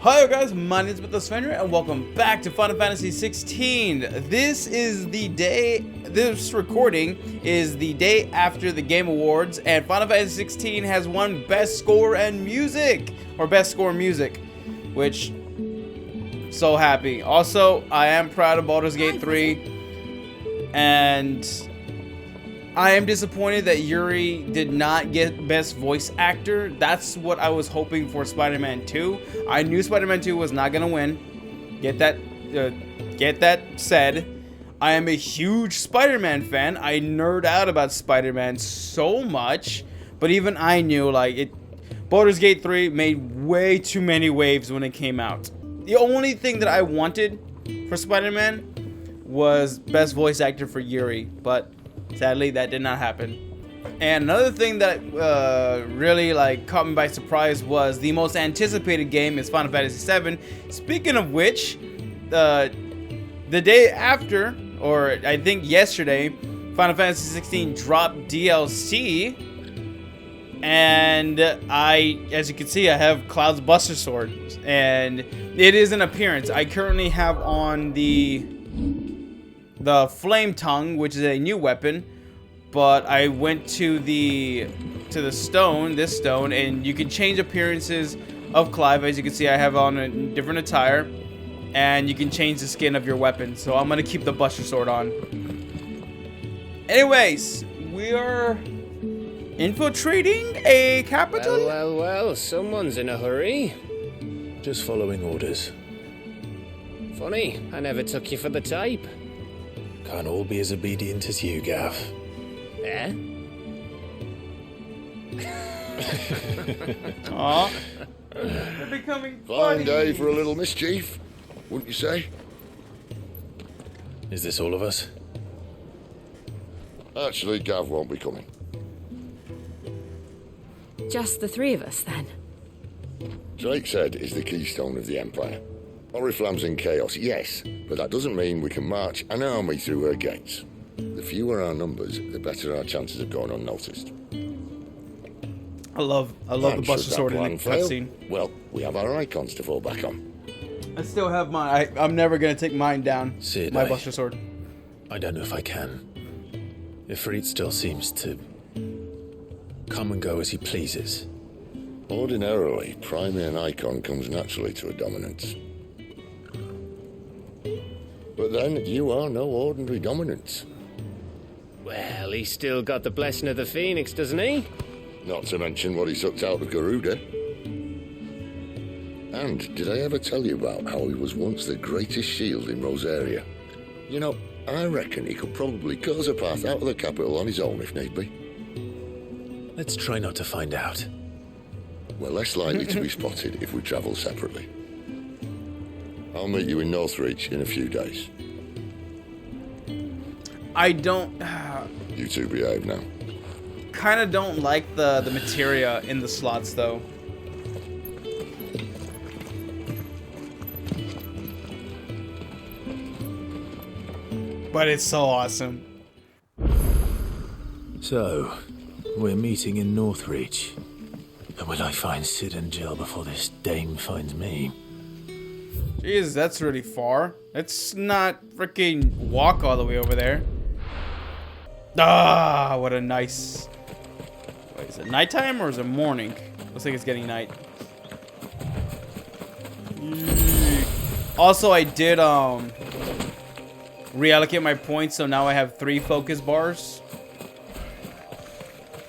Hi guys, my name is Fantasy and welcome back to Final Fantasy XVI. This recording is the day after the Game Awards, and Final Fantasy XVI has won Best Score and Music, or Best Score Music, which, so happy. Also, I am proud of Baldur's Gate 3, and I am disappointed that Yuri did not get Best Voice Actor. That's what I was hoping for Spider-Man 2. I knew Spider-Man 2 was not gonna win. Get that said. I am a huge Spider-Man fan. I nerd out about Spider-Man so much, but even I knew Baldur's Gate 3 made way too many waves when it came out. The only thing that I wanted for Spider-Man was Best Voice Actor for Yuri, but sadly, that did not happen. And another thing that really caught me by surprise was the most anticipated game is Final Fantasy VII. Speaking of which, the day after, or I think yesterday, Final Fantasy XVI dropped DLC, and as you can see, I have Cloud's Buster Sword, and it is an appearance. I currently have on the Flame Tongue, which is a new weapon, but I went to this stone, and you can change appearances of Clive. As you can see, I have on a different attire, and you can change the skin of your weapon. So I'm gonna keep the Buster Sword on. Anyways, we are infiltrating a capital. Well, someone's in a hurry. Just following orders. Funny, I never took you for the type. Can't all be as obedient as you, Gav. Eh? Aw. They're becoming Fine day for a little mischief, wouldn't you say? Is this all of us? Actually, Gav won't be coming. Just the three of us, then? Drake said is the keystone of the Empire. Oriflamme's in chaos, yes, but that doesn't mean we can march an army through her gates. The fewer our numbers, the better our chances of going unnoticed. I love the Buster Sword in the cutscene. Well, we have our icons to fall back on. I still have mine. I'm never gonna take mine down. Sid, my Buster Sword. I don't know if I can. Ifrit still seems to come and go as he pleases. Ordinarily, priming an icon comes naturally to a dominance. But then, you are no ordinary dominance. Well, he's still got the blessing of the Phoenix, doesn't he? Not to mention what he sucked out of Garuda. And did I ever tell you about how he was once the greatest shield in Rosaria? You know, I reckon he could probably cut us a path out of the capital on his own if need be. Let's try not to find out. We're less likely to be spotted if we travel separately. I'll meet you in Northreach in a few days. I don't... You two behave now. kind of don't like the materia in the slots, though. But it's so awesome. So, we're meeting in Northreach. And will I find Sid and Jill before this dame finds me? Jeez, that's really far. Let's not freaking walk all the way over there. Ah, what a nice... Wait, is it nighttime or is it morning? Looks like it's getting night. Also, I did reallocate my points, so now I have 3 focus bars.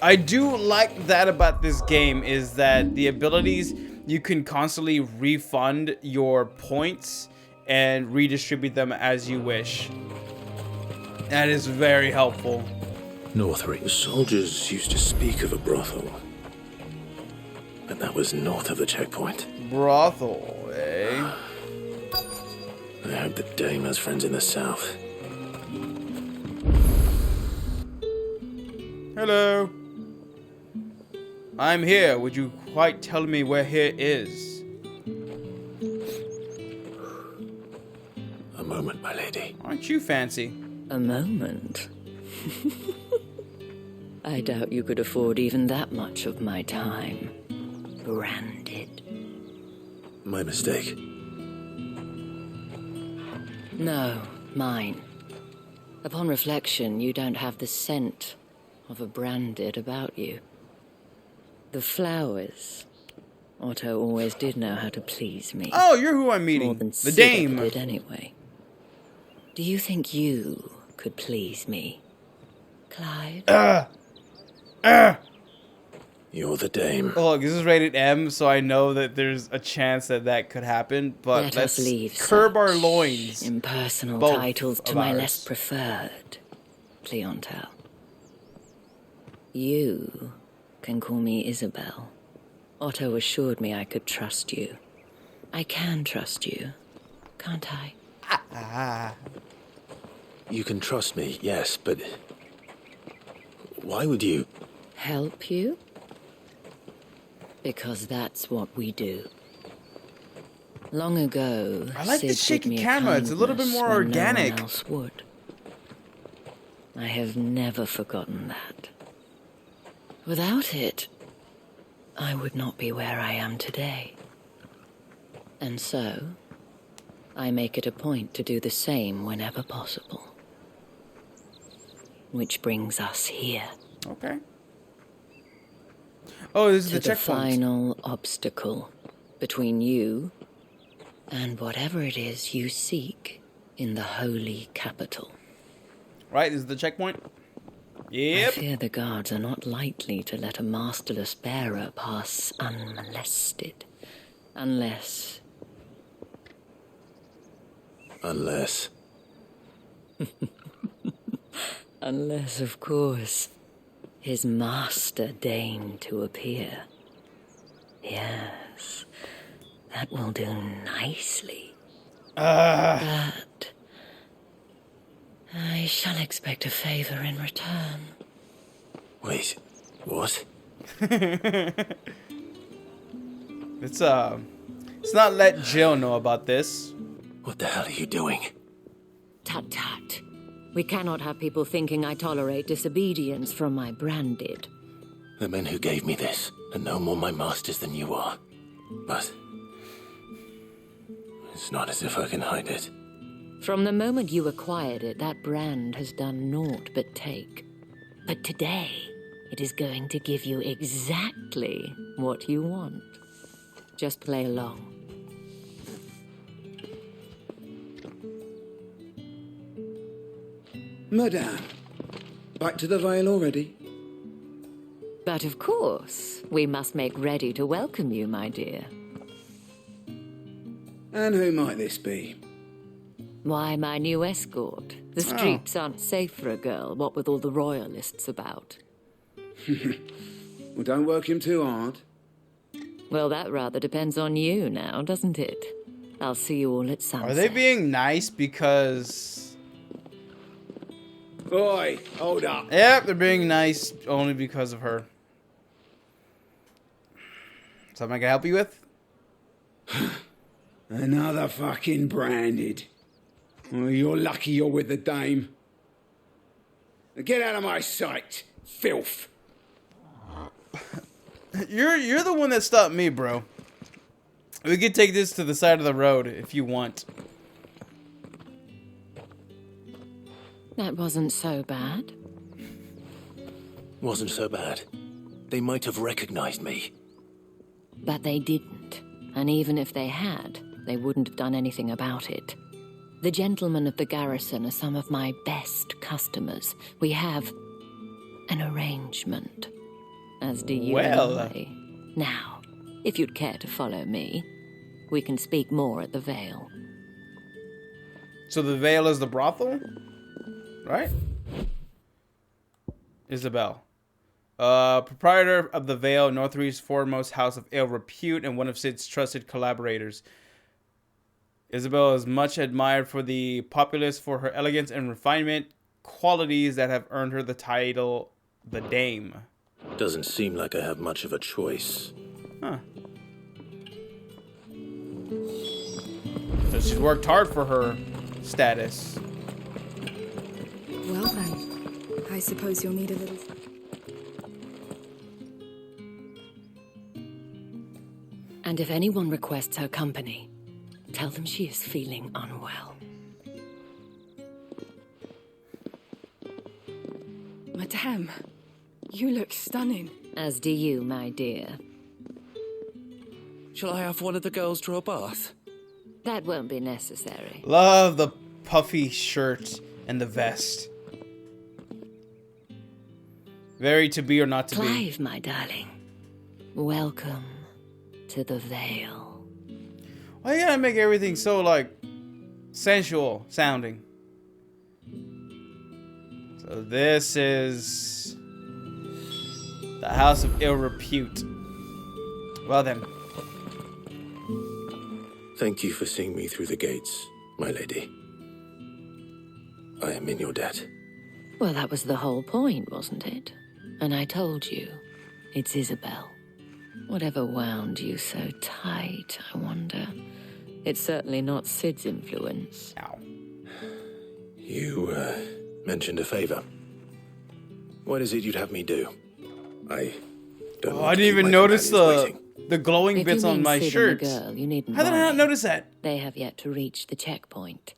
I do like that about this game is that the abilities, you can constantly refund your points and redistribute them as you wish. That is very helpful. Northreach. The soldiers used to speak of a brothel. But that was north of the checkpoint. Brothel, eh? I hope the dame has friends in the south. Hello. I'm here. Would you quite tell me where here is? A moment, my lady. Aren't you fancy? A moment. I doubt you could afford even that much of my time. Branded. My mistake. No, mine. Upon reflection, you don't have the scent of a branded about you. The flowers. Otto always did know how to please me. Oh, you're who I'm More meeting. than The Sid dame. ever did anyway. Do you think you could please me, Clyde? You're the dame. Look, this is rated M, so I know that there's a chance that that could happen. But Let let's us leave curb our such loins. impersonal both titles to of my ours. less preferred clientele. You can call me Isabel. Otto assured me I could trust you. I can trust you, can't I? You can trust me, yes, but... why would you... Help you? Because that's what we do. Long ago, I like Sid this shaky did me camera. It's a little bit kindness more when organic. No one else would. I have never forgotten that. Without it, I would not be where I am today. And so, I make it a point to do the same whenever possible. Which brings us here. Okay. Oh, this is To the the checkpoint. final obstacle between you and whatever it is you seek in the holy capital. Right, this is the checkpoint. I Yep. fear the guards are not likely to let a masterless bearer pass unmolested. Unless... unless... Unless, of course, his master deigned to appear. Yes, that will do nicely. But I shall expect a favor in return. Wait, what? Let's not let Jill know about this. What the hell are you doing? Tut tut. We cannot have people thinking I tolerate disobedience from my branded. The men who gave me this are no more my masters than you are. But... it's not as if I can hide it. From the moment you acquired it, that brand has done naught but take. But today, it is going to give you exactly what you want. Just play along. Madame, back to the Vale already? But of course, we must make ready to welcome you, my dear. And who might this be? Why, my new escort. The streets aren't safe for a girl, what with all the royalists about. Well, don't work him too hard. Well, that rather depends on you now, doesn't it? I'll see you all at sunset. Are they being nice because... Oi, hold up. Yep, they're being nice only because of her. Something I can help you with? Another fucking branded. Well, you're lucky you're with the dame. Now get out of my sight, filth. You're the one that stopped me, bro. We could take this to the side of the road if you want. That wasn't so bad. Wasn't so bad. They might have recognized me. But they didn't. And even if they had, they wouldn't have done anything about it. The gentlemen of the garrison are some of my best customers. We have an arrangement. As do you Well. and I. Now, if you'd care to follow me, we can speak more at the Vale. So the Vale is the brothel? Right? Isabel. Proprietor of the Vale, Northree's foremost house of ill repute and one of Sid's trusted collaborators. Isabel is much admired for the populace for her elegance and refinement, qualities that have earned her the title the Dame. Doesn't seem like I have much of a choice. Huh. So she's worked hard for her status. Well then, I suppose you'll need a little... And if anyone requests her company, tell them she is feeling unwell. Madame, you look stunning. As do you, my dear. Shall I have one of the girls draw a bath? That won't be necessary. Love the puffy shirt and the vest. Very to be or not to be. Clive, my darling. Welcome to the Vale. Why you gotta make everything so, like, sensual sounding? So this is the House of Ill Repute. Well then. Thank you for seeing me through the gates, my lady. I am in your debt. Well, that was the whole point, wasn't it? And I told you, it's Isabel. Whatever wound you so tight, I wonder. It's certainly not Sid's influence. Ow. You, mentioned a favor. What is it you'd have me do? I don't Oh, want I to didn't keep even my notice companions waiting. the glowing If bits you on mean my Sid shirt. and the girl, you needn't How did I not worry. notice that? They have yet to reach the checkpoint.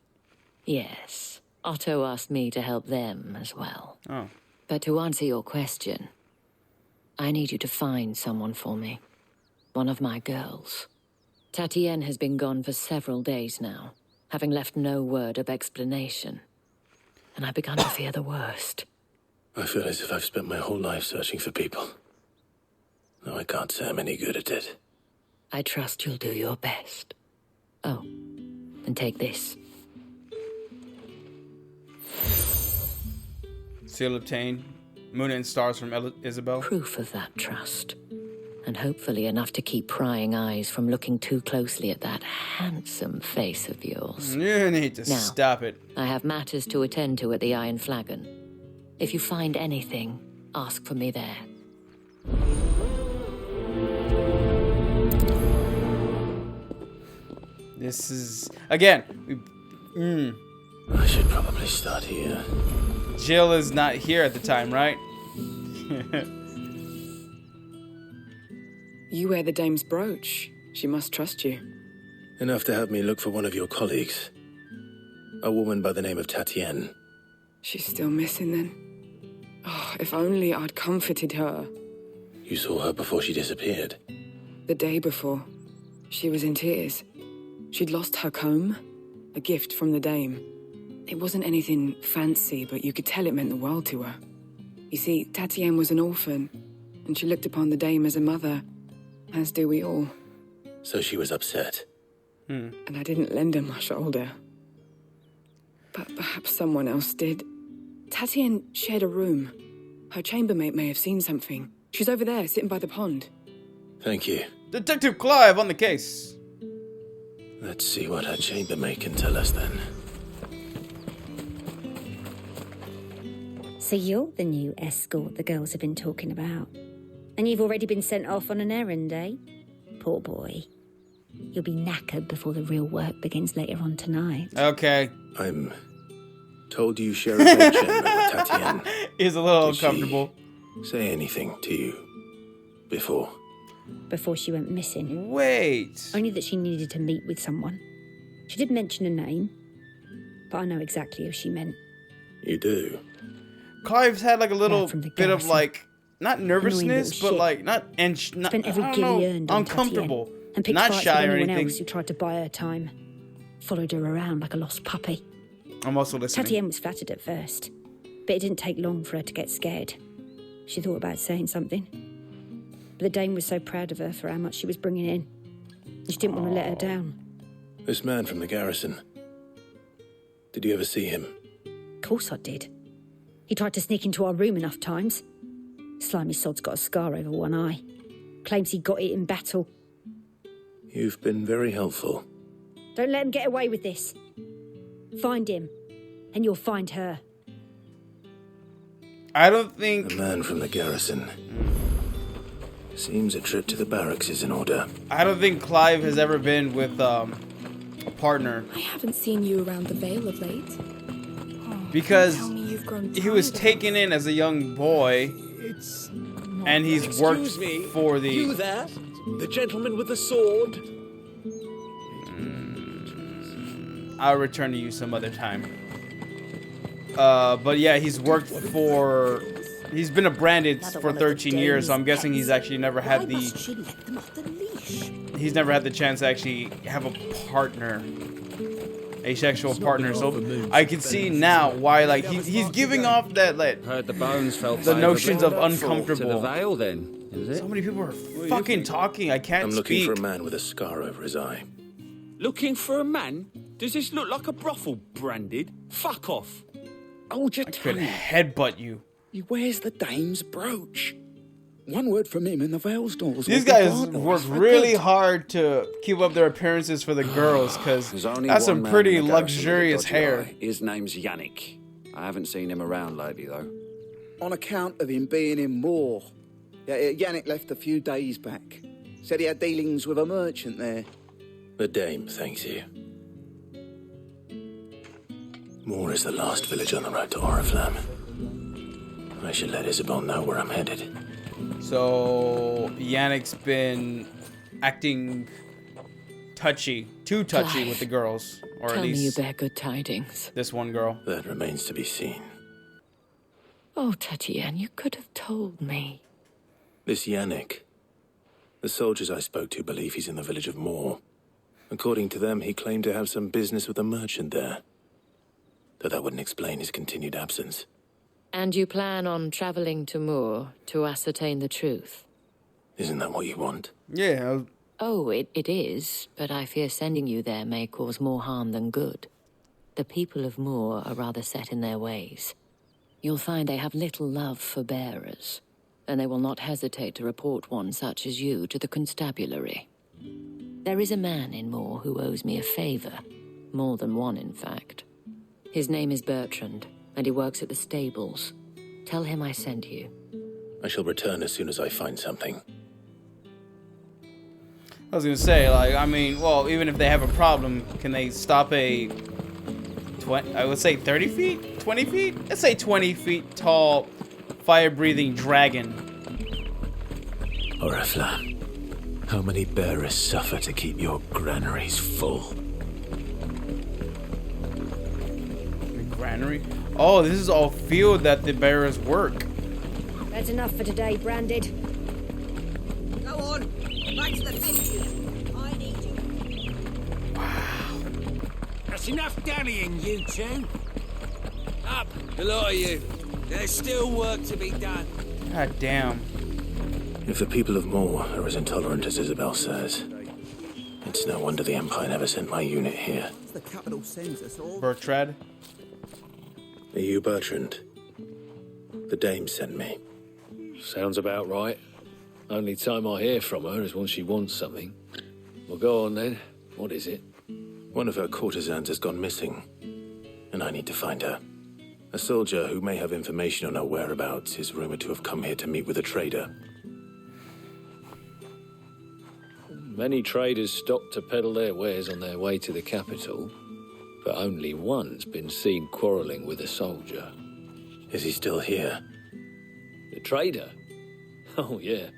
Yes, Otto asked me to help them as well. Oh. But to answer your question, I need you to find someone for me. One of my girls. Tatienne has been gone for several days now, having left no word of explanation. And I've begun to fear the worst. I feel as if I've spent my whole life searching for people. No, I can't say I'm any good at it. I trust you'll do your best. Oh, and take this. Seal obtained. Moon and stars from Isabel. Proof of that trust. And hopefully enough to keep prying eyes from looking too closely at that handsome face of yours. You need to Now. stop it. I have matters to attend to at the Iron Flagon. If you find anything, ask for me there. This is again. I should probably start here. Jill is not here at the time, right? You wear the dame's brooch. She must trust you. Enough to have me look for one of your colleagues. A woman by the name of Tatienne. She's still missing then. Oh, if only I'd comforted her. You saw her before she disappeared. The day before, she was in tears. She'd lost her comb, a gift from the dame. It wasn't anything fancy, but you could tell it meant the world to her. You see, Tatienne was an orphan, and she looked upon the dame as a mother, as do we all. So she was upset. And I didn't lend her my shoulder. But perhaps someone else did. Tatienne shared a room. Her chambermaid may have seen something. She's over there, sitting by the pond. Thank you. Detective Clive on the case. Let's see what her chambermaid can tell us then. So you're the new escort the girls have been talking about. And you've already been sent off on an errand, eh? Poor boy. You'll be knackered before the real work begins later on tonight. Okay. I'm told you share a bedchamber with Tatienne. He's a little Did she uncomfortable. say anything to you before? Before she went missing. Wait. Only that she needed to meet with someone. She did mention a name, but I know exactly who she meant. You do? Clive's had like a little from the bit of garrison. like, not nervousness, little but shit. like not not Spent every I don't guinea know, earned on uncomfortable, Tatienne, and picked not fights shy with or anyone anything. else who tried to buy her time. Followed her around like a lost puppy. I'm also listening. Tatienne was flattered at first, but it didn't take long for her to get scared. She thought about saying something. But the dame was so proud of her for how much she was bringing in. She didn't want to let her down. This man from the garrison. Did you ever see him? Of course I did. He tried to sneak into our room enough times. Slimy sod's got a scar over one eye. Claims he got it in battle. You've been very helpful. Don't let him get away with this. Find him, and you'll find her. I don't The think man from the garrison. Seems a trip to the barracks is in order. Clive has ever been with a partner I haven't seen you around the Vale of late. because Tell me you've grown he was tired of taken in as a young boy, It's and he's worked for the. there? The gentleman with the sword? I'll return to you some other time. But yeah, he's worked for... He's been a Branded for 13 years, so I'm guessing he's actually never had the... He's never had the chance to actually have a partner. A sexual partner, so I can see now why, like, he's giving off that, like, Heard the bones felt the notions of to the uncomfortable. Vale, then, is it? So many people are fucking talking, I can't I'm looking speak. for a man with a scar over his eye. Looking for a man? Does this look like a brothel, Branded? Fuck off. Hold your I could tongue. headbutt you. He wears the dame's brooch. One word from him and the Vale's doors. These guys work really hard to keep up their appearances for the girls, because that's some pretty luxurious hair. His name's Yannick. I haven't seen him around lately, though. On account of him being in Moor. Yeah, Yannick left a few days back. Said he had dealings with a merchant there. The dame thanks you. Moor is the last village on the road to Oriflamme. I should let Isabel know where I'm headed. So Yannick's been acting too touchy with the girls, or Tell at me you least bear good tidings. this one girl. That remains to be seen. Oh, Tatiana, you could have told me. This Yannick. The soldiers I spoke to believe he's in the village of Moor. According to them, he claimed to have some business with a merchant there. Though that wouldn't explain his continued absence. And you plan on traveling to Moor to ascertain the truth? Isn't that what you want? Yeah. Oh, it is, but I fear sending you there may cause more harm than good. The people of Moor are rather set in their ways. You'll find they have little love for bearers, and they will not hesitate to report one such as you to the constabulary. There is a man in Moor who owes me a favor, more than one, in fact. His name is Bertrand, and he works at the stables. Tell him I sent you. I shall return as soon as I find something. I was gonna say, like, I mean, well, even if they have a problem, can they stop a 20, I would say 30 feet? 20 feet? Let's say 20 feet tall, fire-breathing dragon. Oriflamme, how many bearers suffer to keep your granaries full? The granary? Oh, this is all field that the bearers work. That's enough for today, Branded. Go on. Back to the pen. I need you. That's enough dallying, you two. Up, the lot of you. There's still work to be done. God damn. If the people of Moor are as intolerant as Isabel says, it's no wonder the Empire never sent my unit here. The capital sends us all. Bertrand? Are you Bertrand? The dame sent me. Sounds about right. Only time I hear from her is when she wants something. Well, go on then. What is it? One of her courtesans has gone missing, and I need to find her. A soldier who may have information on her whereabouts is rumored to have come here to meet with a trader. Many traders stop to peddle their wares on their way to the capital, but only one's been seen quarrelling with a soldier. Is he still here? The trader? Oh, yeah.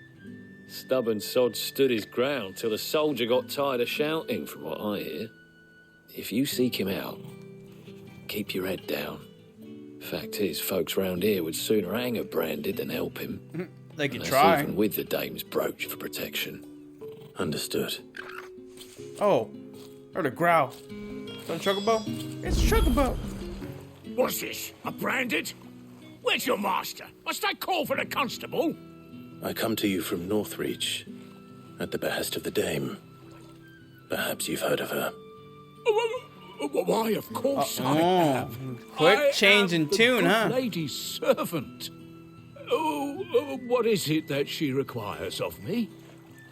Stubborn sod stood his ground till the soldier got tired of shouting, from what I hear. If you seek him out, keep your head down. Fact is, folks round here would sooner hang a Branded than help him. They could That's try. even with the dame's brooch for protection. Understood. Oh, heard a growl. Is that a chocobo? It's a chocobo. What's this? A Branded? Where's your master? Must I call for the constable? I come to you from Northreach, at the behest of the dame. Perhaps you've heard of her. Why, of course I Oh, have. quick change in tune, huh? Lady's servant. What is it that she requires of me?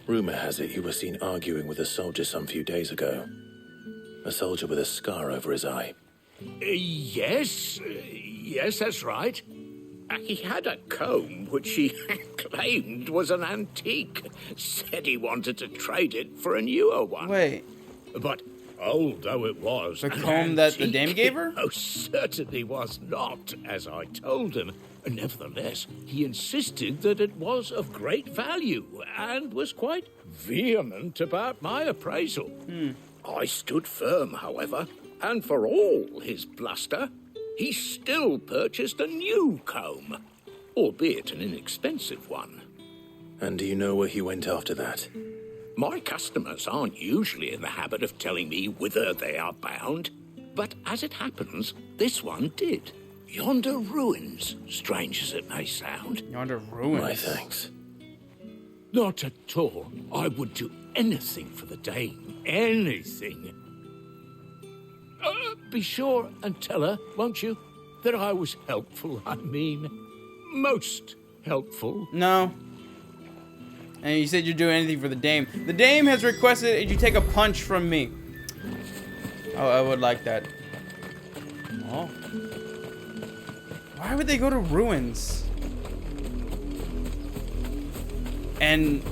Rumor has it you were seen arguing with a soldier some few days ago. A soldier with a scar over his eye. Yes, that's right. He had a comb which he claimed was an antique. Said he wanted to trade it for a newer one. Wait. But Old though it was. The an comb that the antique, dame gave her? It most certainly was not, as I told him. Nevertheless, he insisted that it was of great value and was quite vehement about my appraisal. I stood firm, however, and for all his bluster, he still purchased a new comb, albeit an inexpensive one. And do you know where he went after that? My customers aren't usually in the habit of telling me whither they are bound, but as it happens, this one did. Yonder ruins, strange as it may sound. Yonder ruins. My thanks. Not at all. I would do anything for the Dame. Anything. Be sure and tell her, won't you, that I was helpful. I mean, most helpful. No. And you said you'd do anything for the dame. The dame has requested that you take a punch from me. Oh, I would like that. Oh. Why would they go to ruins? And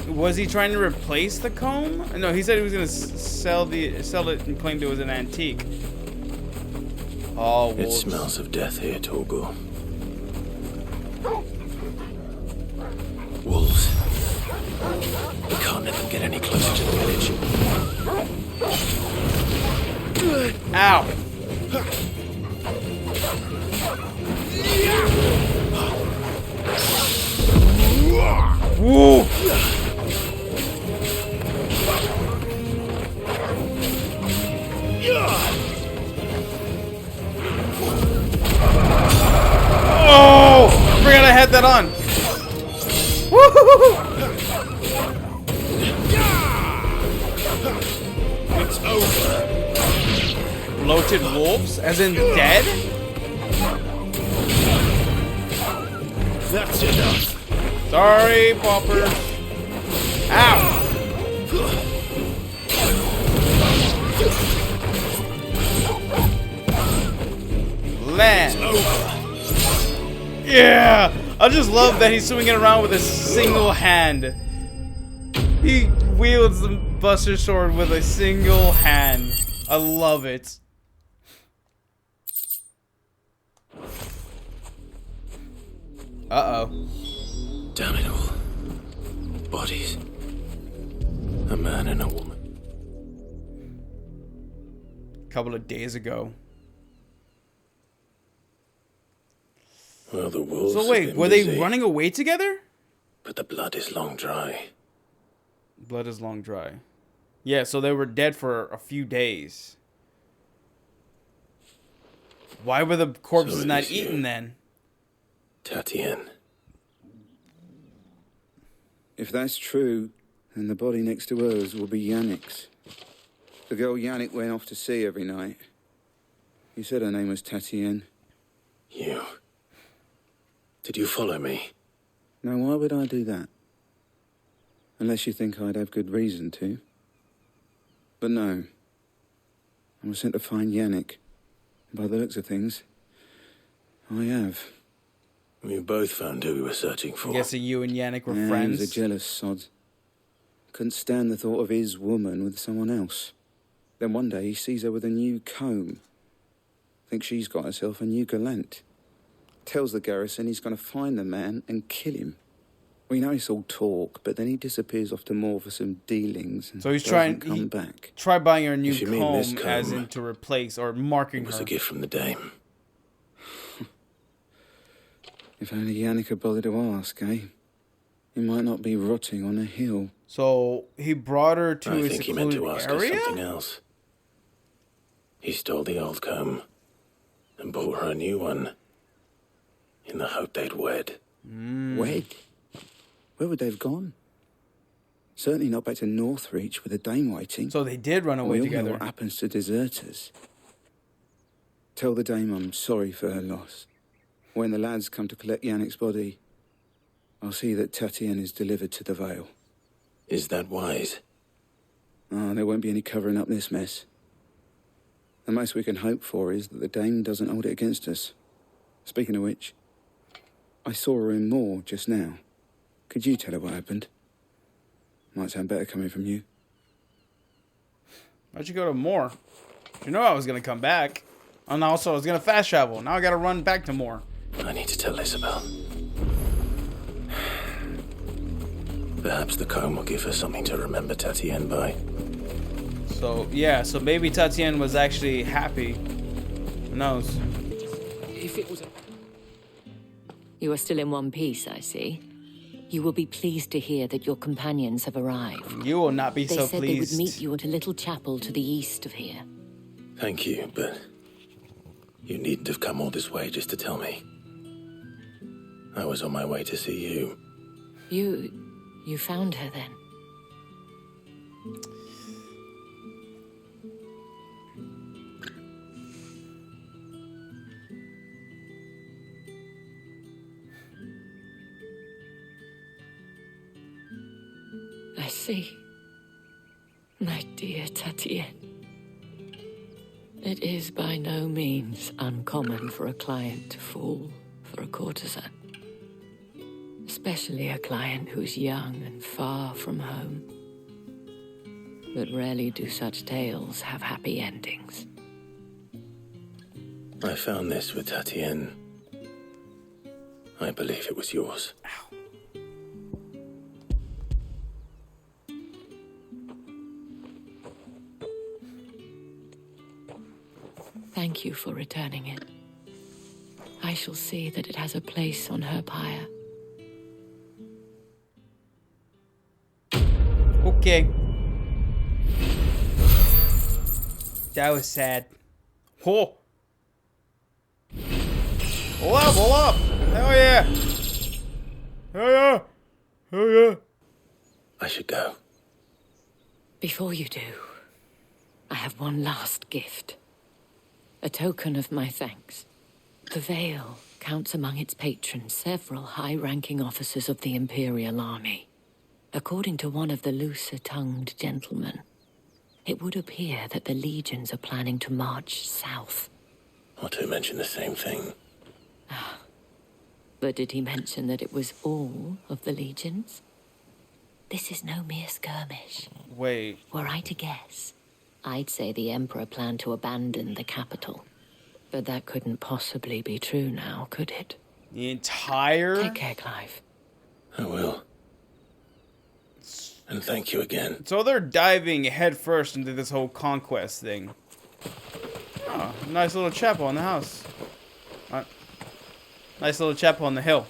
was he trying to replace the comb? No, he said he was gonna sell it and claimed it was an antique. Oh, wolves. It smells of death here, Torgor. Wolves. We can't let them get any closer to the village. Ow! Woo! Oh! I forgot I had that on. Woo! It's over. Bloated wolves? As in dead? That's enough. Sorry, Popper. Ow! Land. Yeah! I just love that he's swinging around with a single hand. He wields the Buster Sword with a single hand. I love it. Uh-oh. Damn it all. Bodies. A man and a woman. A couple of days ago. Well, the wolves. So have wait, been were they busy, running away together? But the blood is long dry. Blood is long dry. Yeah, so they were dead for a few days. Why were the corpses So it not is you. eaten then? Tatienne. If that's true, then the body next to hers will be Yannick's. The girl Yannick went off to see every night. He said her name was Tatienne. You. Did you follow me? Now, why would I do that? Unless you think I'd have good reason to. But no. I was sent to find Yannick. By the looks of things, I have. We both found who we were searching for. I'm guessing you and Yannick were Yeah, friends. He was a jealous sod. Couldn't stand the thought of his woman with someone else. Then one day he sees her with a new comb. Thinks she's got herself a new gallant. Tells the garrison he's going to find the man and kill him. We know it's all talk, but then he disappears off to more for some dealings. And So he's doesn't trying. come back. Try buying her a new If you mean this comb, as comb, in to replace or marking It was her. a gift from the dame. If only Yannick had bothered to ask, eh? He might not be rotting on a hill. So he brought her to I a think he meant secluded to ask us area. something else. He stole the old comb and bought her a new one in the hope they'd wed. Wed? Where would they have gone? Certainly not back to Northreach with a dame waiting. So they did run away We all know together. what happens to deserters. Tell the dame I'm sorry for her loss. When the lads come to collect Yannick's body, I'll see that Tatienne is delivered to the Vale. Is that wise? Oh, there won't be any covering up this mess. The most we can hope for is that the dame doesn't hold it against us. Speaking of which, I saw her in Moor just now. Could you tell her what happened? Might sound better coming from you. Why'd you go to Moor? You know I was gonna come back. And also I was gonna fast travel. Now I gotta run back to Moor. I need to tell Isabel. Perhaps the comb will give her something to remember Tatienne by. So, yeah, so maybe Tatienne was actually happy. Who knows? If it was You are still in one piece, I see. You will be pleased to hear that your companions have arrived. You will not be They so said pleased. they would meet you at a little chapel to the east of here. Thank you, but you needn't have come all this way just to tell me. I was on my way to see you. You found her then? I see. My dear Tatienne. It is by no means uncommon for a client to fall for a courtesan. Especially a client who's young and far from home. But rarely do such tales have happy endings. I found this with Tatienne. I believe it was yours. Thank you for returning it. I shall see that it has a place on her pyre. Okay. That was sad. Oh. Hold up, hold up. Hell yeah. Hell yeah. Hell yeah. I should go. Before you do, I have one last gift. A token of my thanks. The Vale counts among its patrons several high-ranking officers of the Imperial Army. According to one of the looser-tongued gentlemen, it would appear that the legions are planning to march south. Or to mention the same thing. But did he mention that it was all of the legions? This is no mere skirmish. Wait. Were I to guess, I'd say the Emperor planned to abandon the capital. But that couldn't possibly be true now, could it? The entire... Take care, Clive. I will. And thank you again. So they're diving headfirst into this whole conquest thing. Oh, nice little chapel on the house. Nice little chapel on the hill.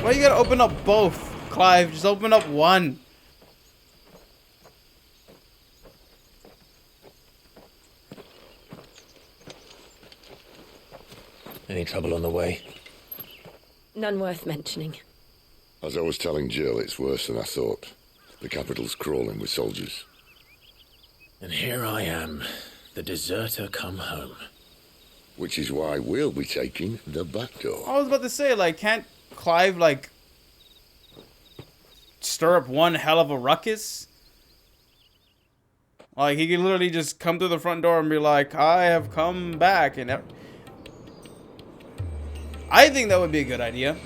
Why you gotta open up both, Clive? Just open up one. Any trouble on the way? None worth mentioning. As I was telling Jill, it's worse than I thought. The capital's crawling with soldiers. And here I am, the deserter come home. Which is why we'll be taking the back door. I was about to say, like, can't Clive, like, stir up one hell of a ruckus? Like, he could literally just come through the front door and be like, I have come back. And I think that would be a good idea.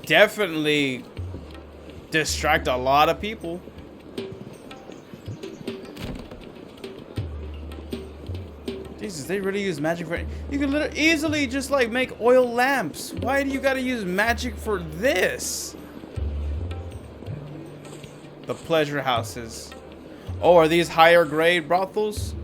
Definitely distract a lot of people. Jesus, they really use magic for it. You could literally easily just like make oil lamps. Why do you gotta use magic for this? The pleasure houses. Oh, are these higher grade brothels?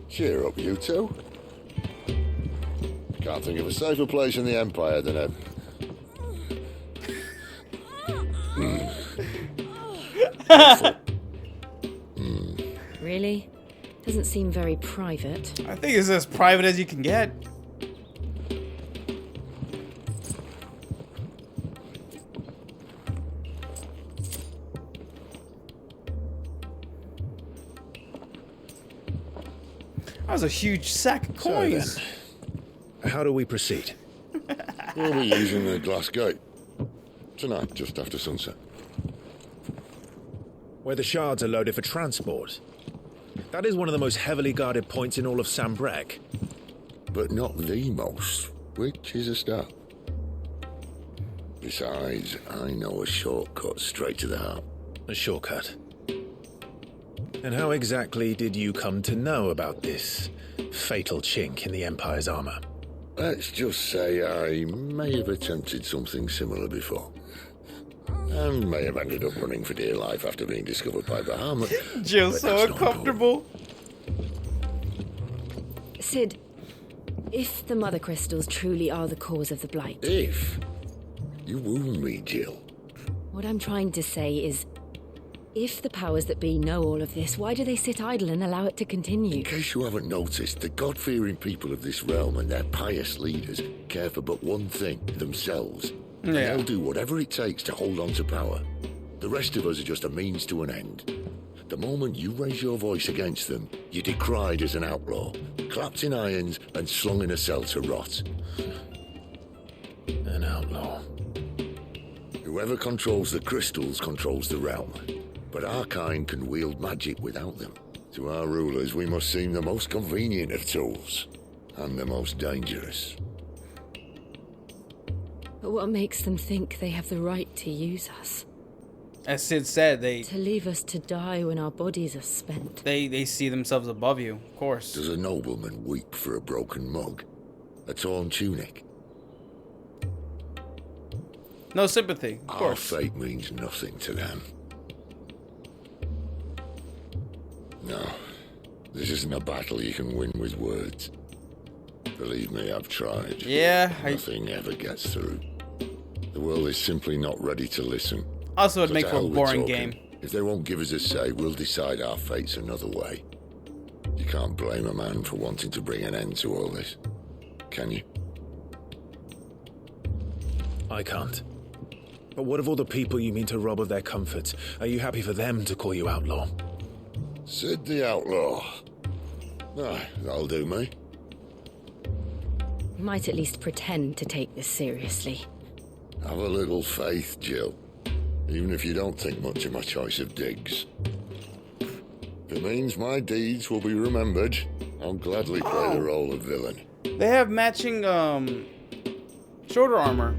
Cheer up, you two. Can't think of a safer place in the Empire than a... Really? Doesn't seem very private. I think it's as private as you can get. was a huge sack of So coins. then, how do we proceed? We'll be using the glass gate. Tonight, just after sunset. Where the shards are loaded for transport. That is one of the most heavily guarded points in all of Sambrek. But not the most, which is a start. Besides, I know a shortcut straight to the heart. A shortcut. And how exactly did you come to know about this fatal chink in the Empire's armor? Let's just say I may have attempted something similar before. And may have ended up running for dear life after being discovered by Bahamut. Jill's so uncomfortable. Sid, if the Mother Crystals truly are the cause of the Blight... If? You wound me, Jill. What I'm trying to say is, if the powers that be know all of this, why do they sit idle and allow it to continue? In case you haven't noticed, the God-fearing people of this realm and their pious leaders care for but one thing, themselves. And they'll do whatever it takes to hold on to power. The rest of us are just a means to an end. The moment you raise your voice against them, you're decried as an outlaw, clapped in irons and slung in a cell to rot. An outlaw. Whoever controls the crystals controls the realm. But our kind can wield magic without them. To our rulers, we must seem the most convenient of tools. And the most dangerous. But what makes them think they have the right to use us? As Sid said, To leave us to die when our bodies are spent. they see themselves above you, of course. Does a nobleman weep for a broken mug? A torn tunic? No sympathy, of Our course. fate means nothing to them. No, this isn't a battle you can win with words. Believe me, I've tried. Yeah, Nothing ever gets through. The world is simply not ready to listen. Also, it'd So make to for a hell with boring talking. game. If they won't give us a say, we'll decide our fates another way. You can't blame a man for wanting to bring an end to all this, can you? I can't. But what of all the people you mean to rob of their comforts? Are you happy for them to call you outlaw? Sid the Outlaw. That'll do me. We might at least pretend to take this seriously. Have a little faith, Jill. Even if you don't think much of my choice of digs. If it means my deeds will be remembered, I'll gladly play the role of villain. They have matching, shoulder armor.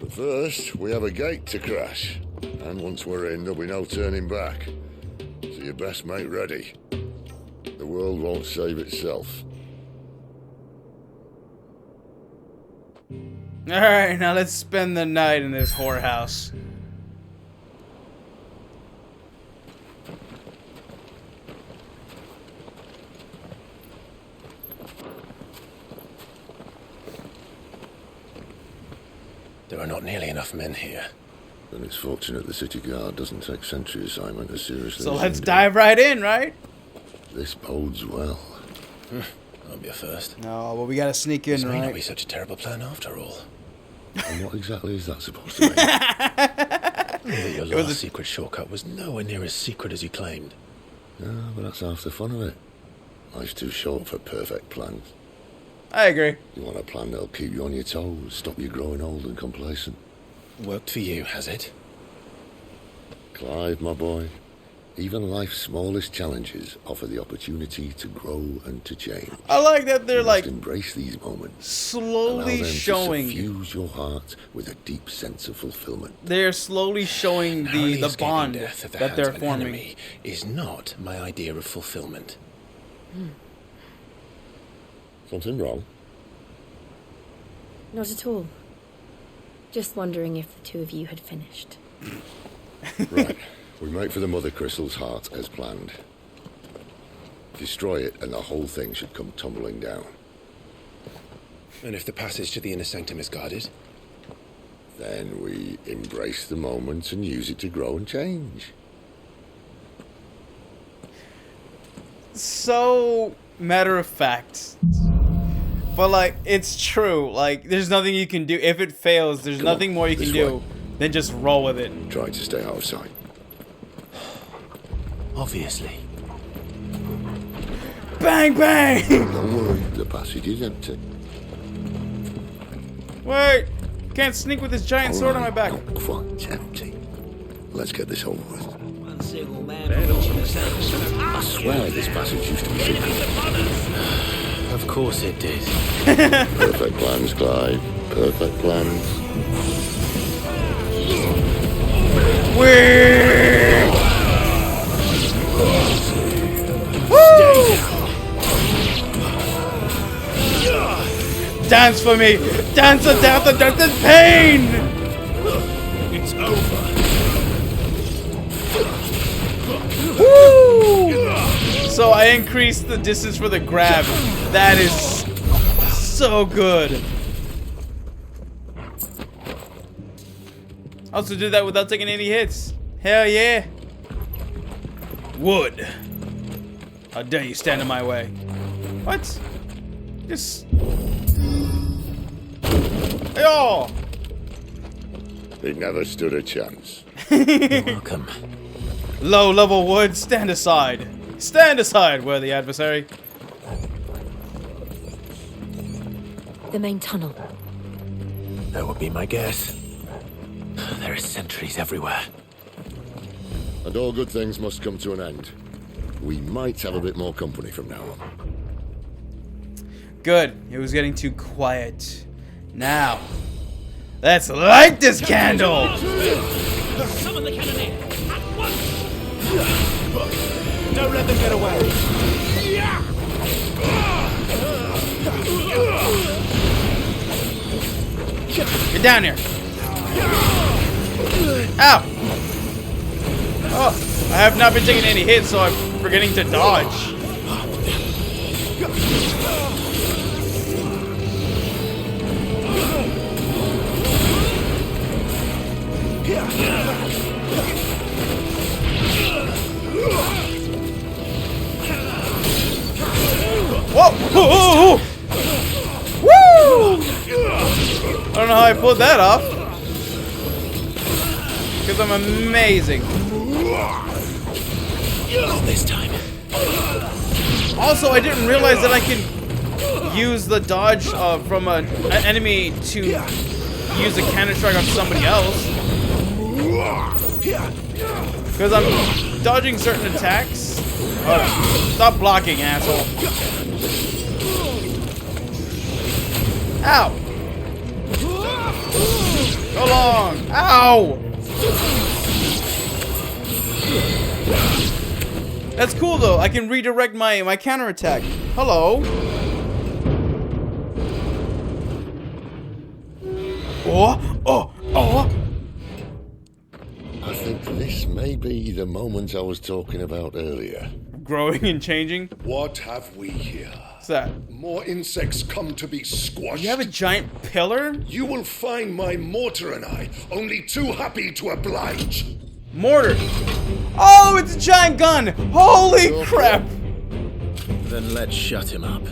But first, we have a gate to crash. And once we're in, there'll be no turning back. So you best make ready. The world won't save itself. Alright, now let's spend the night in this whorehouse. There are not nearly enough men here. Then it's fortunate the city guard doesn't take sentry assignment as seriously So as let's you do. dive right in, right? This bodes well. I'll be a first. No, but we gotta sneak in, This may not right? be such a terrible plan after all. And what exactly is that supposed to mean? That your It was last secret shortcut was nowhere near as secret as you claimed. Yeah, but that's half the fun of it. Life's too short for perfect plans. I agree. You want a plan that'll keep you on your toes, stop you growing old and complacent. Worked for you, has it? Clive, my boy, even life's smallest challenges offer the opportunity to grow and to change. I like that they're You like must embrace these moments. Allow slowly them showing. to suffuse your heart with a deep sense of fulfillment. They're slowly showing Narrowly the escaping bond death at the that hands they're of an forming. enemy is not my idea of fulfillment. Something wrong? Not at all. Just wondering if the two of you had finished. Right. We make for the Mother Crystal's heart as planned. Destroy it and the whole thing should come tumbling down. And if the passage to the inner sanctum is guarded? Then we embrace the moment and use it to grow and change. So matter of fact. But like, it's true. Like, there's nothing you can do. If it fails, there's Come nothing on, more you can this do way. than just roll with it. Try to stay out of sight. Obviously. Bang, bang! Don't worry, the passage is empty. Wait! Can't sneak with this giant sword on my back. Not quite empty. Let's get this over with. One single man. I swear this passage used to be secret. Of course it did. Perfect plans, Clive. Perfect plans. Whee! Dance for me! Dance of death and dance of pain! It's over. Woo! So I increased the distance for the grab. That is so good. Also did that without taking any hits. Hell yeah. Wood. How dare you stand in my way? What? Just... Yo! They never stood a chance. You're welcome. Low-level wood, stand aside. Stand aside, worthy adversary. The main tunnel. That would be my guess. There are sentries everywhere. And all good things must come to an end. We might have a bit more company from now on. Good. It was getting too quiet. Now, let's light this candle! Summon the cannoneer at once! Don't let them get away! Get down here! Ow! Oh, I have not been taking any hits, so I'm forgetting to dodge. Whoa! Whoa! Woo! I don't know how I pulled that off. Because I'm amazing. Not this time. Also, I didn't realize that I can use the dodge from an enemy to use a cannon strike on somebody else. Because I'm dodging certain attacks. Stop blocking, asshole. Ow! Go long! Ow! That's cool though. I can redirect my counterattack. Hello. Oh. I think this may be the moment I was talking about earlier. Growing and changing. What have we here? What's that? More insects come to be squashed. You have a giant pillar? You will find my mortar and I only too happy to oblige. Mortar. Oh, it's a giant gun. Holy crap. Then let's shut him up.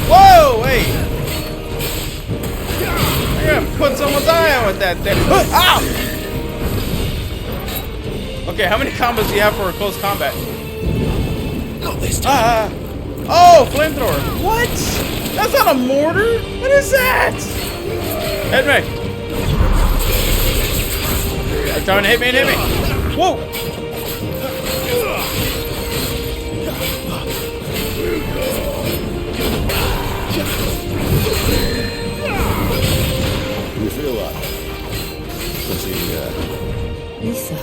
Whoa, wait. I'm gonna put someone's eye out with that thing. Ow! Okay, how many combos do you have for a close combat? Not this time. Oh, flamethrower. What? That's not a mortar? What is that? Hit me. They're trying to hit me. Whoa. You feel that? Ether.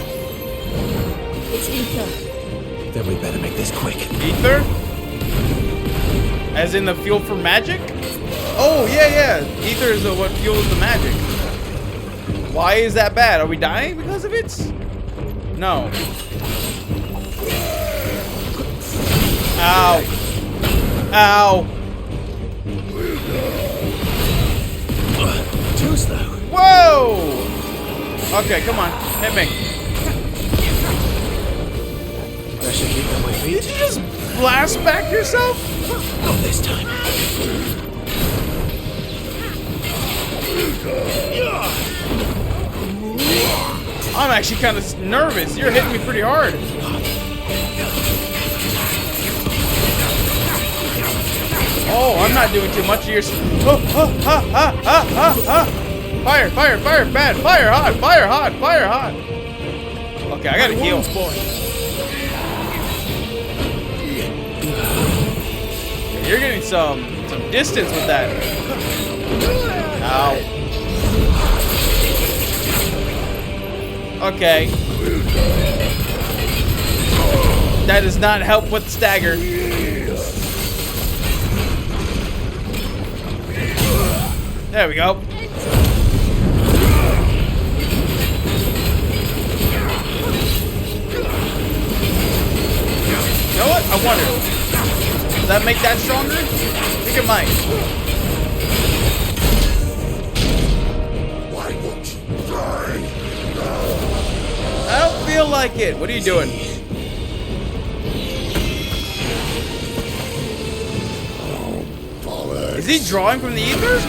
It's ether. Then we better make this quick. Ether? As in the fuel for magic? Oh, yeah. Ether is what fuels the magic. Why is that bad? Are we dying because of it? No. Ow. Ow. Too slow. Whoa! Okay, come on. Hit me. I should keep on my feet. Did you just blast back yourself? Not this time. I'm actually kind of nervous. You're hitting me pretty hard. Oh, I'm not doing too much of your... Fire, fire, fire, bad, fire hot, fire hot, fire hot. Okay, I gotta heal. You're getting some distance with that. Ow. Okay. That does not help with stagger. There we go. You know what? I wonder. Does that make that stronger? I think it might. Why won't you die? I don't feel like it. What are you doing? Oh, bollocks. Is he drawing from the ether?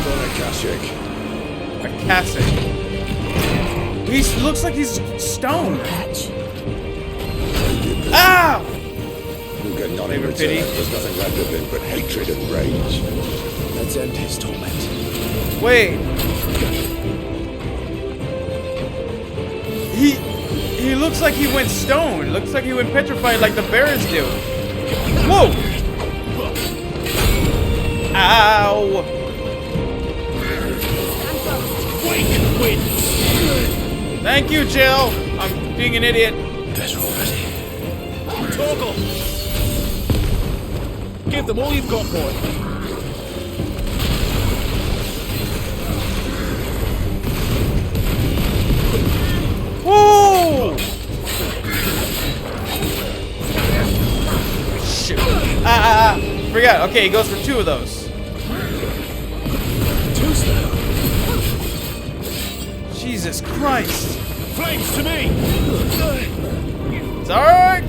Akashic. He looks like he's stoned. Ow! We'll get none in Favor return. pity. There's nothing left of him but hatred and rage. Let's end his torment. Wait. He looks like he went stone. Looks like he went petrified like the bears do. Whoa! Ow! Thank you, Jill. I'm being an idiot. Better already. Torgal! Give them all you've got, boy. Whoa! Shoot. Forgot. Okay, he goes for 2 of those. Too slow. Jesus Christ. Flames to me! It's alright.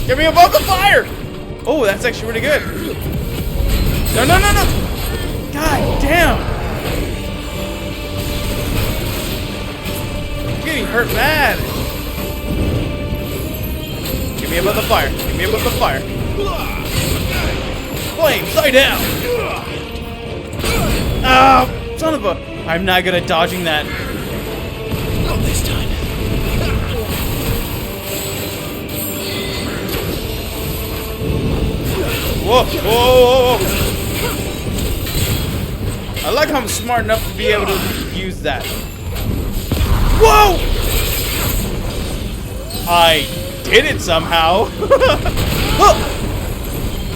Get me above the fire. Oh, that's actually really good. No, no, no, no. God damn. I'm getting hurt bad. Get me above the fire. Get me above the fire. Flames, die down. Ah, son of a... I'm not good at dodging that. Not this time. Whoa, whoa, whoa, whoa. I like how I'm smart enough to be able to use that. Whoa! I did it somehow.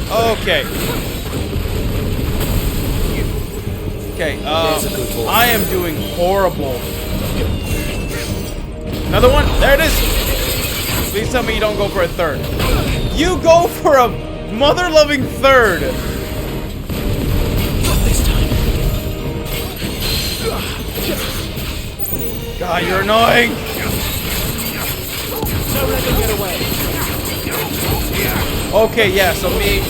Okay. Okay, I am doing horrible. Another one? There it is! Please tell me you don't go for a third. You go for a mother-loving third! God, you're annoying! Don't let them get away. Okay, yeah, so me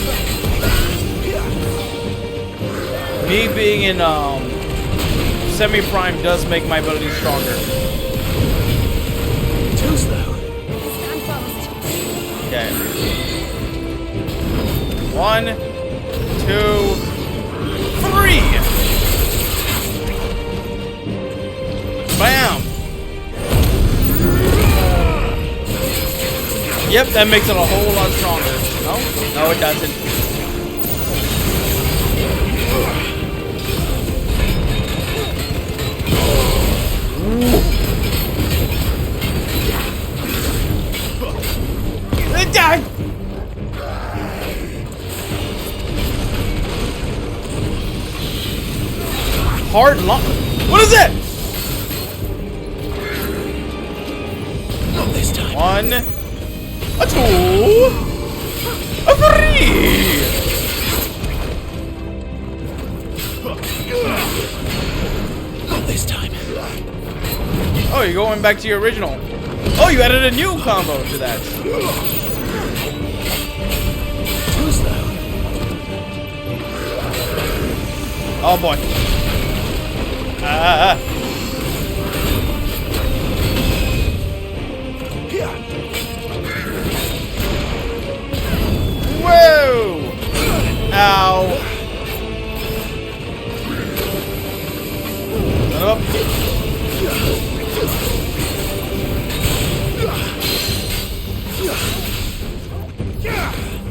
being in semi-prime does make my ability stronger. Too slow. Okay. 1, 2, 3. Bam. Yep, that makes it a whole lot stronger. No, no, it doesn't. Die! Hard lump. What is it? Not this time. 1, a 2, a 3. Not this time. Oh, you're going back to your original. Oh, you added a new combo to that. Too slow. Oh boy.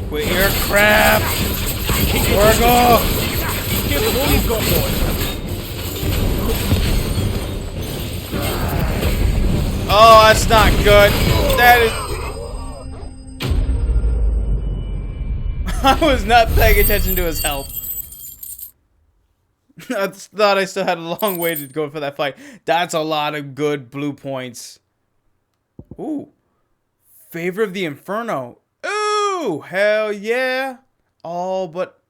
Quit your crap! Torgal! Give them all you've got, boy. Oh, that's not good. That is... I was not paying attention to his health. I thought I still had a long way to go for that fight. That's a lot of good blue points. Ooh. Favor of the Inferno. Ooh, hell yeah. Oh, but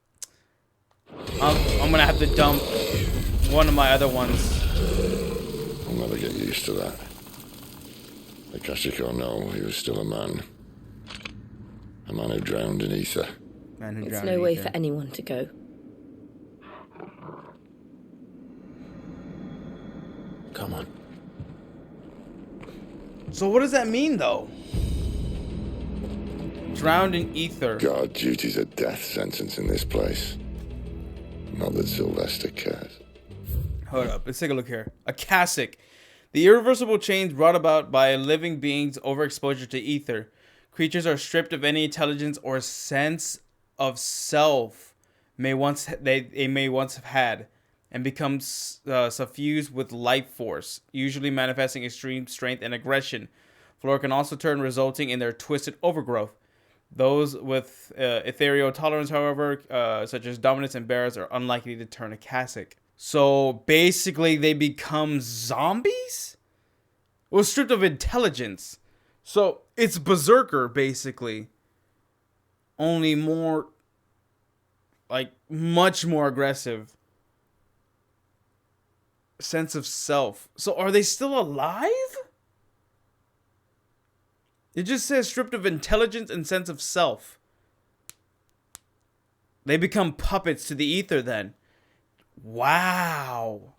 I'm gonna have to dump one of my other ones. I'll never get used to that. Akashic or no, he was still a man. A man who drowned in ether. It's no way for anyone to go. Come on. So what does that mean, though? Drowned in ether. Guard duty's a death sentence in this place. Not that Sylvester cares. Hold up, let's take a look here. Akashic. The irreversible change brought about by a living being's overexposure to ether. Creatures are stripped of any intelligence or sense of self they may once have had, and become suffused with life force, usually manifesting extreme strength and aggression. Flora can also turn, resulting in their twisted overgrowth. Those with ethereal tolerance, however, such as dominance and bears, are unlikely to turn Akashic. So basically, they become zombies? Well, stripped of intelligence. So it's Berserker, basically. Only more, like, much more aggressive. Sense of self. So are they still alive? It just says stripped of intelligence and sense of self. They become puppets to the ether then. Wow.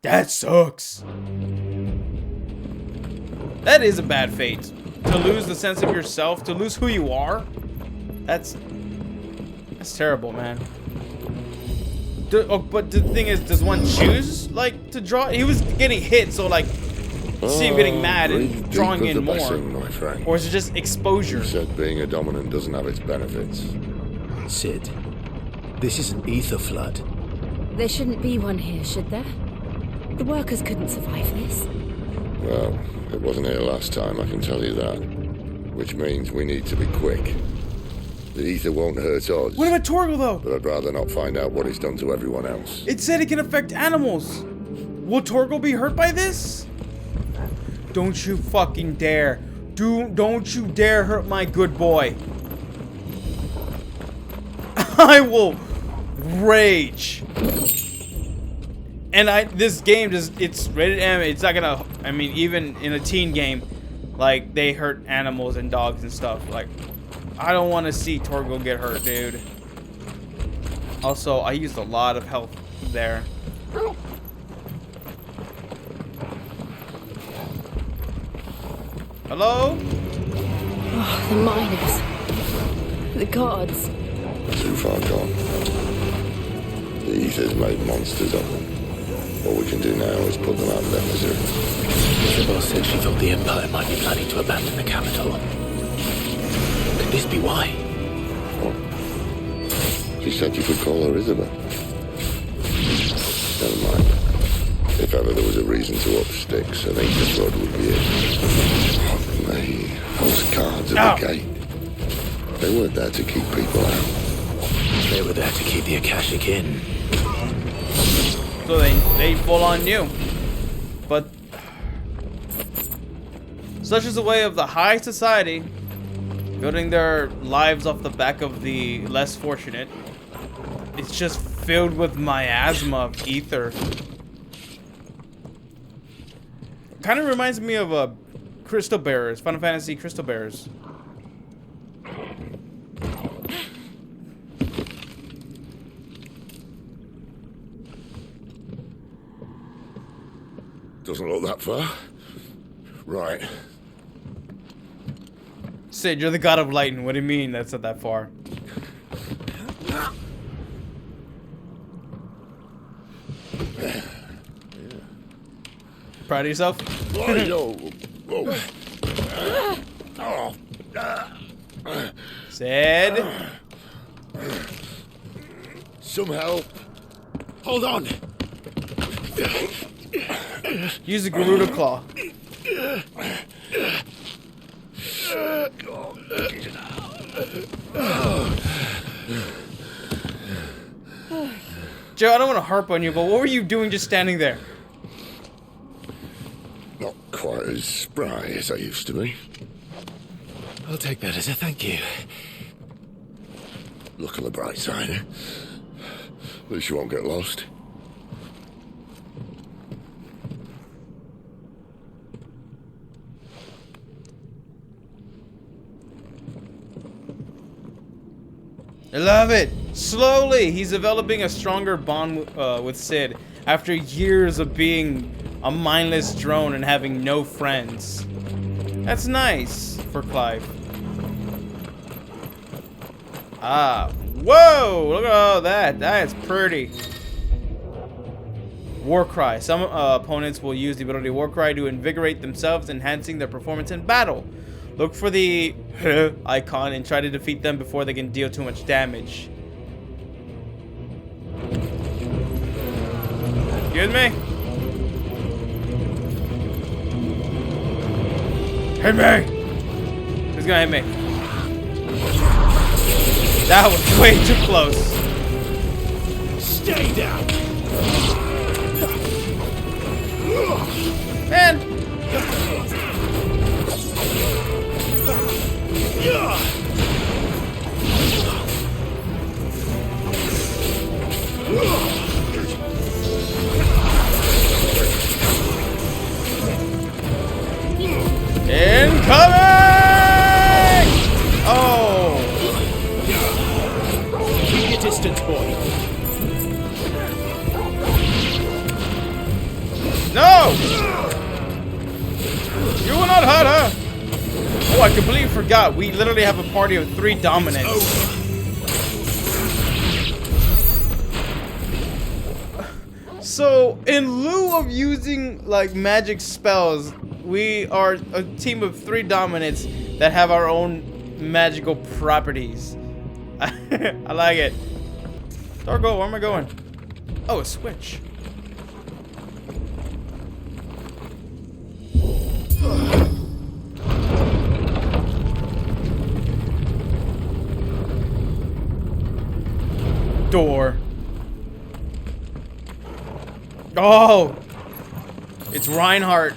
That sucks. That is a bad fate. To lose the sense of yourself, to lose who you are. That's terrible, man. But the thing is, does one choose, like, to draw? He was getting hit, so, like, see him getting mad and drawing in more. Blessing, or is it just exposure? You said being a dominant doesn't have its benefits. Sid, this is an ether flood. There shouldn't be one here, should there? The workers couldn't survive this. Well, it wasn't here last time, I can tell you that. Which means we need to be quick. The ether won't hurt us. What about Torgal, though? But I'd rather not find out what it's done to everyone else. It said it can affect animals. Will Torgal be hurt by this? Don't you fucking dare. Don't you dare hurt my good boy. I will rage. And this game it's rated M. It's not gonna, I mean, even in a teen game, like, they hurt animals and dogs and stuff. Like, I don't want to see Torgal get hurt, dude. Also, I used a lot of health there. Hello? Oh, the miners. The gods. Too far gone. The ether's made monsters of them. What we can do now is put them out of their misery. Isabel said she thought the Empire might be planning to abandon the capital. Could this be why? What? She said you could call her Isabel. Never mind. If ever there was a reason to up sticks, I think the flood would be it. Those guards at the gate. They weren't there to keep people out. They were there to keep the Akashic in. So they full on knew. But such is the way of the high society, building their lives off the back of the less fortunate. It's just filled with miasma of ether. Kind of reminds me of Crystal Bearers, Final Fantasy Crystal Bearers. Doesn't look that far. Right. Sid, you're the god of lightning. What do you mean that's not that far? Proud of yourself? Sid. Some help. Hold on. Use the Garuda Claw. Joe, I don't want to harp on you, but what were you doing just standing there? Not quite as spry as I used to be. I'll take that as a thank you. Look on the bright side, eh? At least you won't get lost. I love it. Slowly, he's developing a stronger bond with Sid after years of being a mindless drone and having no friends. That's nice for Clive. Ah, whoa! Look at all that. That's pretty. Warcry. Some opponents will use the ability Warcry to invigorate themselves, enhancing their performance in battle. Look for the icon and try to defeat them before they can deal too much damage. Excuse me? Hit me! Who's gonna hit me? That was way too close. Stay down. Man! Incoming! Oh! Keep your distance, boy. No! You will not hurt her! Oh, I completely forgot. We literally have a party of 3 dominants. So, in lieu of using, like, magic spells, we are a team of 3 dominants that have our own magical properties. I like it. Dargo, where am I going? Oh, a switch. Door. Oh! It's Reinhardt.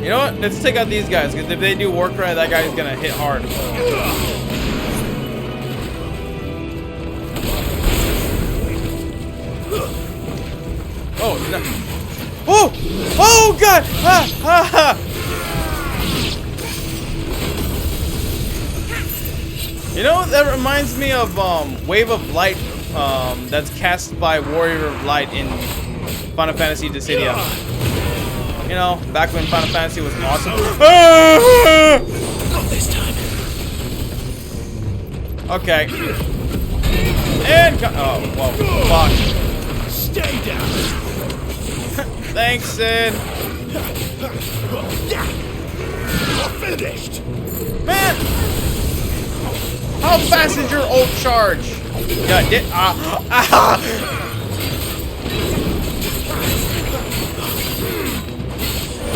You know what? Let's take out these guys, because if they do Warcry, that guy's gonna hit hard. Oh, no. Oh! Oh, God! Ah! Ah! Ah! You know, that reminds me of Wave of Light that's cast by Warrior of Light in Final Fantasy Dissidia. You know, back when Final Fantasy was awesome. Not this time. Okay. And oh, whoa, fuck. Stay down. Thanks, Sid. Finished. Man! How fast is your ult charge? Yeah, You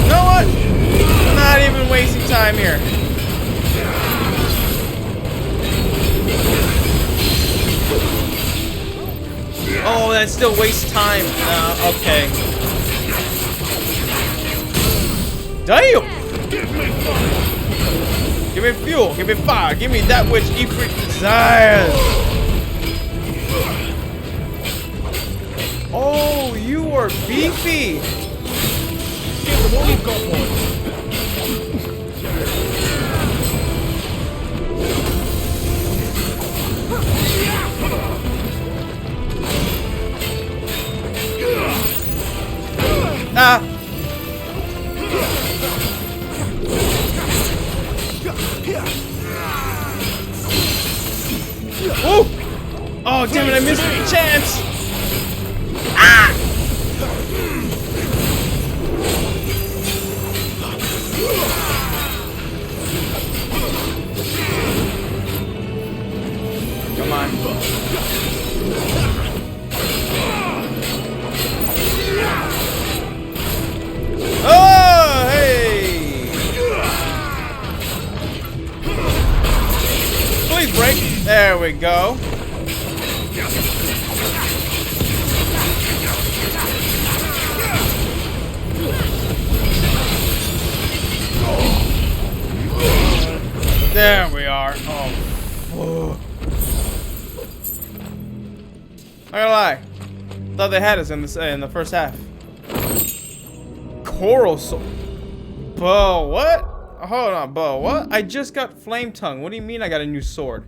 know what? I'm not even wasting time here. Oh, that still wastes time. Okay. Damn! Give me fuel, give me fire, give me that which Ifrit desires. Oh, you are beefy. Give them all you've got, boy. Ah. Oh! Oh, damn it, I missed the chance! Ah! we go. There we are. Oh. Not gonna lie. Thought they had us in the first half. Coral sword. Bo, what? Hold on, Bo. What? I just got flame tongue. What do you mean I got a new sword?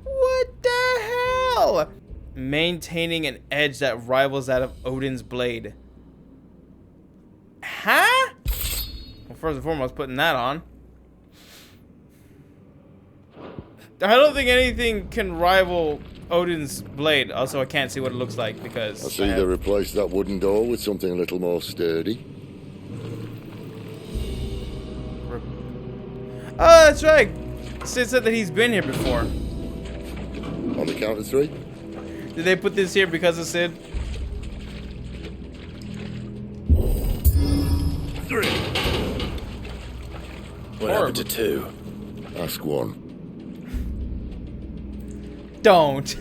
What the hell? Maintaining an edge that rivals that of Odin's blade. Huh? Well, first and foremost, putting that on. I don't think anything can rival Odin's blade. Also, I can't see what it looks like because... I see they replaced that wooden door with something a little more sturdy. Oh, that's right. Sid said that he's been here before. On the count of 3? Did they put this here because of Sid? 3. What happened to 2? Ask 1. Don't.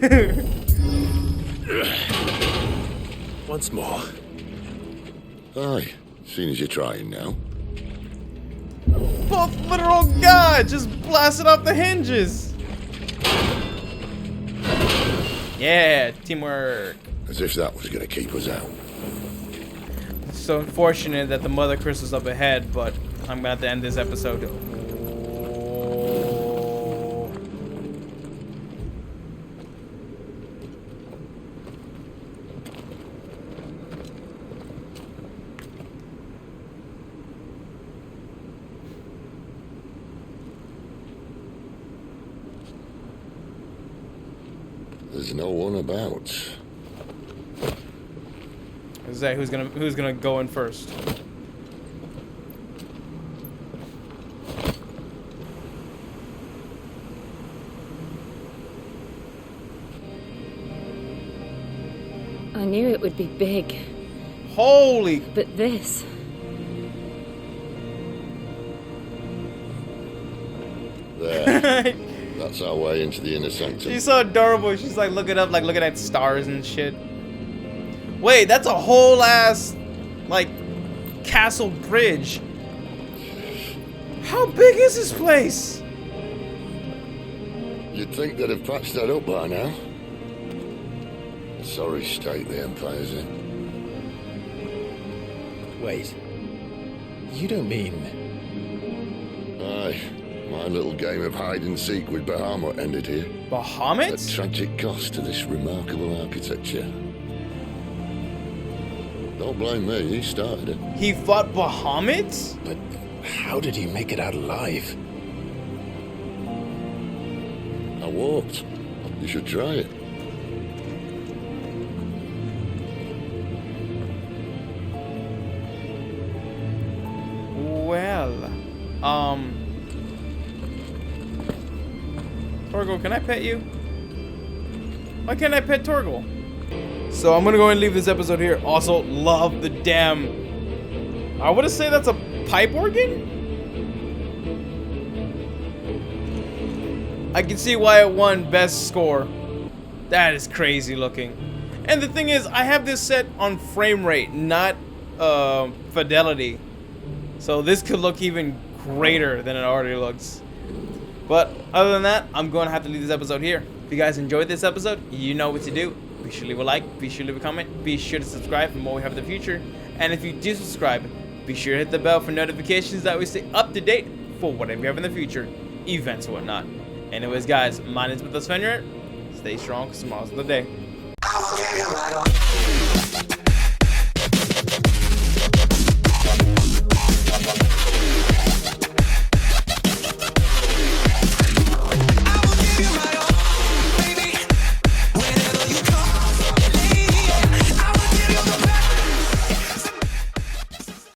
Once more. Aye, seeing as you're trying now. Both literal gods just blasted off the hinges. Yeah, teamwork. As if that was going to keep us out. It's so unfortunate that the Mother Curse is up ahead, but I'm going to have to end this episode. There's no one about. Zay, who's gonna go in first? I knew it would be big. Holy! But this... There. That's our way into the inner sanctum. She's so adorable. She's like looking up, like looking at stars and shit. Wait, that's a whole ass, like, castle bridge. How big is this place? You'd think they'd have patched that up by now. A sorry state the Empire's in. Wait. You don't mean... Aye. My little game of hide-and-seek with Bahamut ended here. Bahamut? A tragic cost to this remarkable architecture. Don't blame me, he started it. He fought Bahamut? But how did he make it out alive? I walked. You should try it. Well, Torgal, can I pet you? Why can't I pet Torgal? So I'm gonna go and leave this episode here. Also, love the damn... I would say that's a pipe organ? I can see why it won best score. That is crazy looking. And the thing is, I have this set on frame rate, not fidelity. So this could look even greater than it already looks. But other than that, I'm going to have to leave this episode here. If you guys enjoyed this episode, you know what to do. Be sure to leave a like, be sure to leave a comment, be sure to subscribe for more we have in the future. And if you do subscribe, be sure to hit the bell for notifications that we stay up to date for whatever we have in the future, events or whatnot. Anyways, guys, my name is Fantasy XVI. Stay strong, because tomorrow's the day.